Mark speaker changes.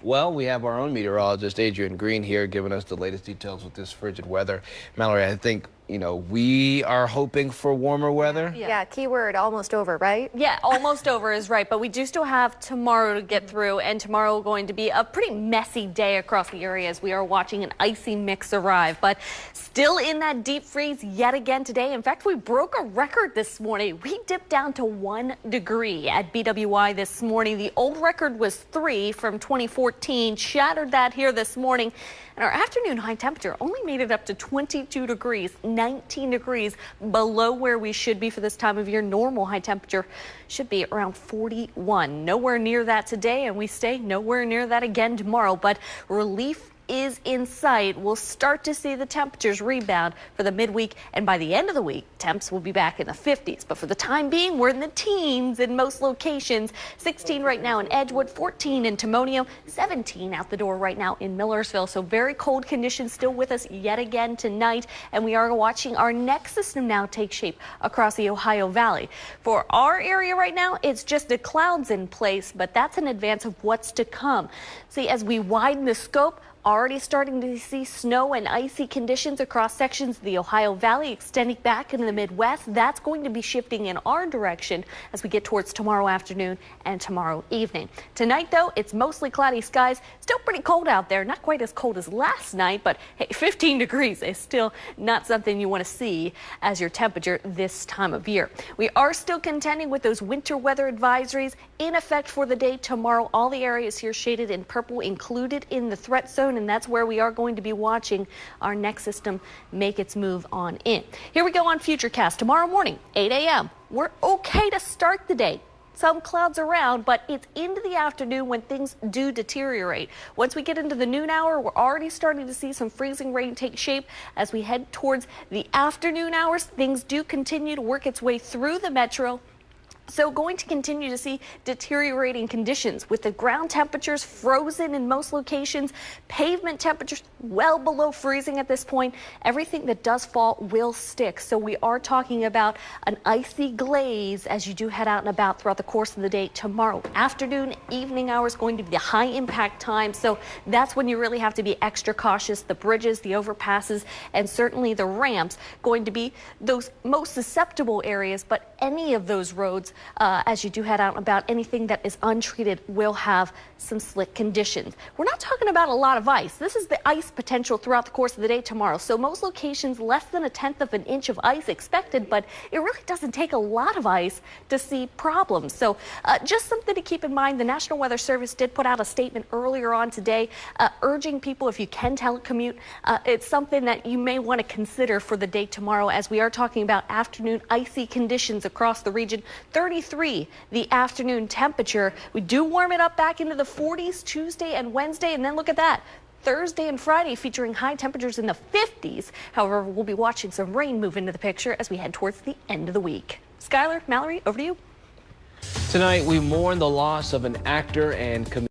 Speaker 1: Well, we have our own meteorologist, Adrienne Green, here giving us the latest details with this frigid weather. Mallory, I think, we are hoping for warmer weather.
Speaker 2: Yeah, keyword almost over, right?
Speaker 3: Yeah, almost over is right, but we do still have tomorrow to get through, and tomorrow going to be a pretty messy day across the area as we are watching an icy mix arrive, but still in that deep freeze yet again today. In fact, we broke a record this morning. We dipped down to 1 degree at BWI this morning. The old record was 3 from 2014, shattered that here this morning. And our afternoon high temperature only made it up to 22 degrees, 19 degrees below where we should be for this time of year. Normal high temperature should be around 41. Nowhere near that today, and we stay nowhere near that again tomorrow. But relief is in sight. We'll start to see the temperatures rebound for the midweek, and by the end of the week, temps will be back in the 50s. But for the time being, we're in the teens in most locations. 16 right now in Edgewood, 14 in Timonium, 17 out the door right now in Millersville. So very cold conditions still with us yet again tonight, and we are watching our next system now take shape across the Ohio Valley. For our area right now, it's just the clouds in place, but that's in advance of what's to come. See, as we widen the scope, already starting to see snow and icy conditions across sections of the Ohio Valley extending back into the Midwest. That's going to be shifting in our direction as we get towards tomorrow afternoon and tomorrow evening. Tonight, though, it's mostly cloudy skies. Still pretty cold out there. Not quite as cold as last night, but hey, 15 degrees is still not something you want to see as your temperature this time of year. We are still contending with those winter weather advisories in effect for the day tomorrow. All the areas here shaded in purple included in the threat zone, and that's where we are going to be watching our next system make its move on in. Here we go on FUTURECAST tomorrow morning, 8 a.m. We're okay to start the day. Some clouds around, but it's into the afternoon when things do deteriorate. Once we get into the noon hour, we're already starting to see some freezing rain take shape. As we head towards the afternoon hours, things do continue to work its way through the metro. So going to continue to see deteriorating conditions with the ground temperatures frozen in most locations, pavement temperatures well below freezing at this point. Everything that does fall will stick. So we are talking about an icy glaze as you do head out and about throughout the course of the day tomorrow. Afternoon, evening hours going to be the high impact time. So that's when you really have to be extra cautious. The bridges, the overpasses, and certainly the ramps going to be those most susceptible areas. But any of those roads, as you do head out and about, anything that is untreated will have some slick conditions. We're not talking about a lot of ice. This is the ice potential throughout the course of the day tomorrow. So most locations less than 1/10 of an inch of ice expected, but it really doesn't take a lot of ice to see problems. So just something to keep in mind. The National Weather Service did put out a statement earlier on today urging people, if you can telecommute, it's something that you may want to consider for the day tomorrow, as we are talking about afternoon icy conditions across the region. 33 the afternoon temperature. We do warm it up back into the 40s Tuesday and Wednesday, and then look at that. Thursday and Friday featuring high temperatures in the 50s. However, we'll be watching some rain move into the picture as we head towards the end of the week. Skylar, Mallory, over to you.
Speaker 1: Tonight, we mourn the loss of an actor and comedian.